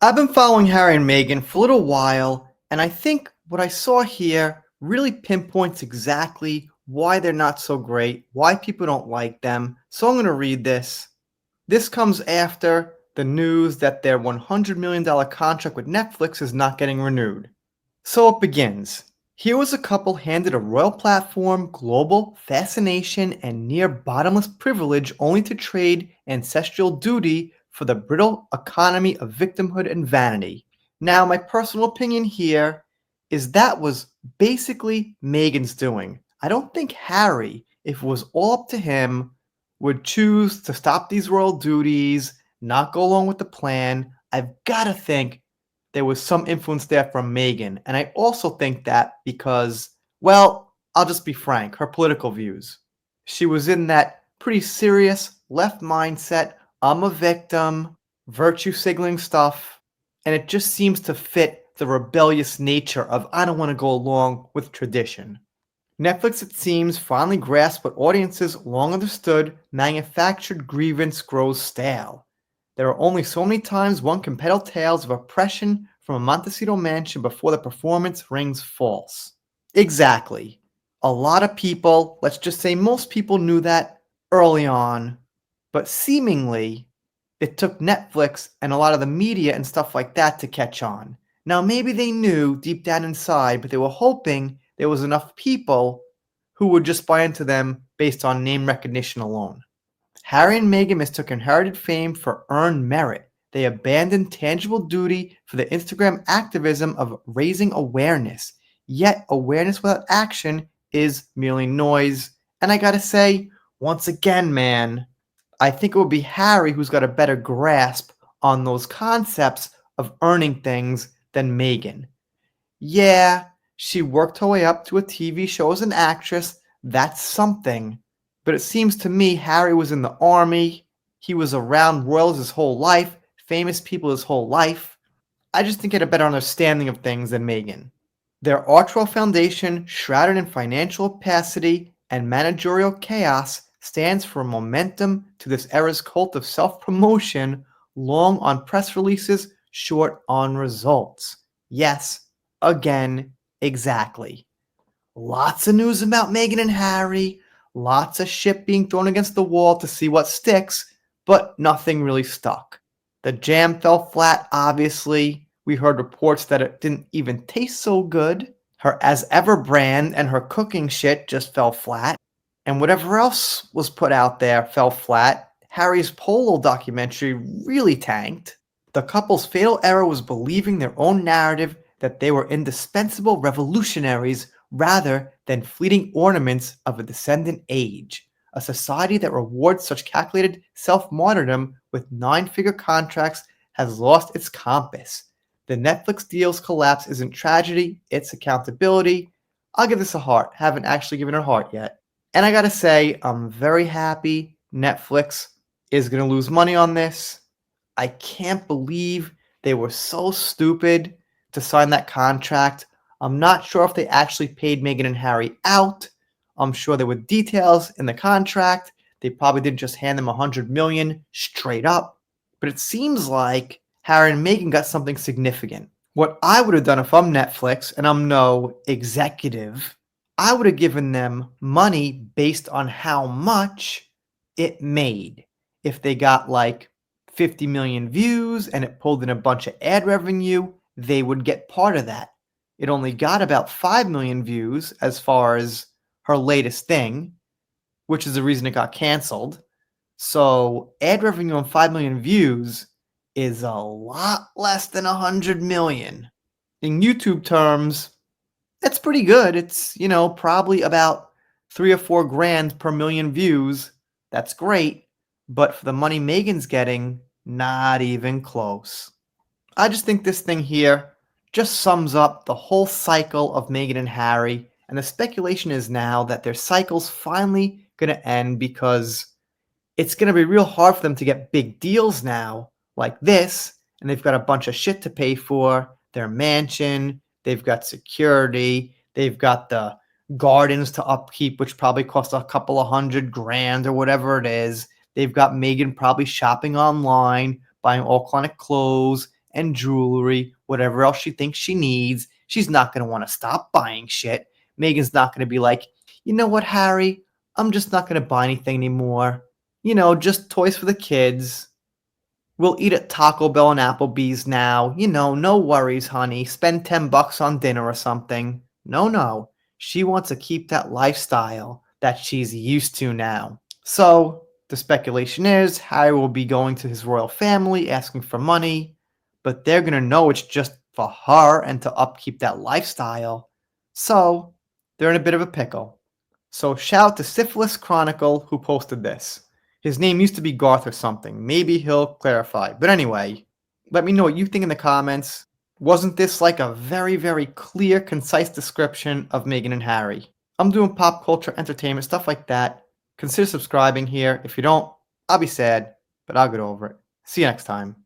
I've been following Harry and Meghan for a little while, and I think what I saw here really pinpoints exactly why they're not so great, why people don't like them. So I'm going to read this. This comes after the news that their $100 million contract with Netflix is not getting renewed. So it begins. Here was a couple handed a royal platform, global fascination, and near bottomless privilege only to trade ancestral duty for the brittle economy of victimhood and vanity. Now, my personal opinion here is that was basically Meghan's doing. I don't think Harry, if it was all up to him, would choose to stop these royal duties, not go along with the plan. I've got to think there was some influence there from Meghan. And I also think that because, well, I'll just be frank, her political views. She was in that pretty serious left mindset, I'm a victim, virtue signaling stuff, and it just seems to fit the rebellious nature of I don't want to go along with tradition. Netflix, it seems, finally grasped what audiences long understood: manufactured grievance grows stale. There are only so many times one can peddle tales of oppression from a Montecito mansion before the performance rings false. Exactly. A lot of people, let's just say most people, knew that early on, but seemingly it took Netflix and a lot of the media and stuff like that to catch on. Now, maybe they knew deep down inside, but they were hoping there was enough people who would just buy into them based on name recognition alone. Harry and Meghan mistook inherited fame for earned merit. They abandoned tangible duty for the Instagram activism of raising awareness. Yet, awareness without action is merely noise. And I gotta say, once again, man, I think it would be Harry who's got a better grasp on those concepts of earning things than Meghan. Yeah, she worked her way up to a TV show as an actress. That's something. But it seems to me Harry was in the army. He was around royals his whole life, famous people his whole life. I just think he had a better understanding of things than Meghan. Their Archwell Foundation, shrouded in financial opacity and managerial chaos, stands for momentum to this era's cult of self-promotion, long on press releases, short on results. Yes, again, exactly. Lots of news about Meghan and Harry, lots of shit being thrown against the wall to see what sticks, but nothing really stuck. The jam fell flat, obviously. We heard reports that it didn't even taste so good. Her As Ever brand and her cooking shit just fell flat. And whatever else was put out there fell flat. Harry's Polo documentary really tanked. The couple's fatal error was believing their own narrative that they were indispensable revolutionaries rather than fleeting ornaments of a descendant age. A society that rewards such calculated self-martyrdom with nine-figure contracts has lost its compass. The Netflix deal's collapse isn't tragedy, it's accountability. I'll give this a heart. Haven't actually given it a heart yet. And I gotta say, I'm very happy Netflix is gonna lose money on this. I can't believe they were so stupid to sign that contract. I'm not sure if they actually paid Meghan and Harry out. I'm sure there were details in the contract. They probably didn't just hand them $100 million straight up. But it seems like Harry and Meghan got something significant. What I would have done if I'm Netflix and I'm no executive, I would have given them money based on how much it made. If they got like 50 million views and it pulled in a bunch of ad revenue, they would get part of that. It only got about 5 million views as far as her latest thing, which is the reason it got canceled. So ad revenue on 5 million views is a lot less than 100 million. In YouTube terms, that's pretty good. It's, probably about 3 or 4 grand per million views. That's great. But for the money Meghan's getting, not even close. I just think this thing here just sums up the whole cycle of Meghan and Harry, and the speculation is now that their cycle's finally going to end because it's going to be real hard for them to get big deals now like this, and they've got a bunch of shit to pay for, their mansion, they've got security, they've got the gardens to upkeep, which probably cost a couple of $100,000 or whatever it is. They've got Meghan probably shopping online, buying all kind of clothes and jewelry, whatever else she thinks she needs. She's not going to want to stop buying shit. Meghan's not going to be like, you know what, Harry? I'm just not going to buy anything anymore. Just toys for the kids. We'll eat at Taco Bell and Applebee's now. No worries, honey. Spend $10 on dinner or something. No, no. She wants to keep that lifestyle that she's used to now. So, the speculation is Harry will be going to his royal family asking for money, but they're going to know it's just for her and to upkeep that lifestyle. So, they're in a bit of a pickle. So, shout out to Syphilis Chronicle who posted this. His name used to be Garth or something. Maybe he'll clarify. But anyway, let me know what you think in the comments. Wasn't this like a very, very clear, concise description of Meghan and Harry? I'm doing pop culture, entertainment, stuff like that. Consider subscribing here. If you don't, I'll be sad, but I'll get over it. See you next time.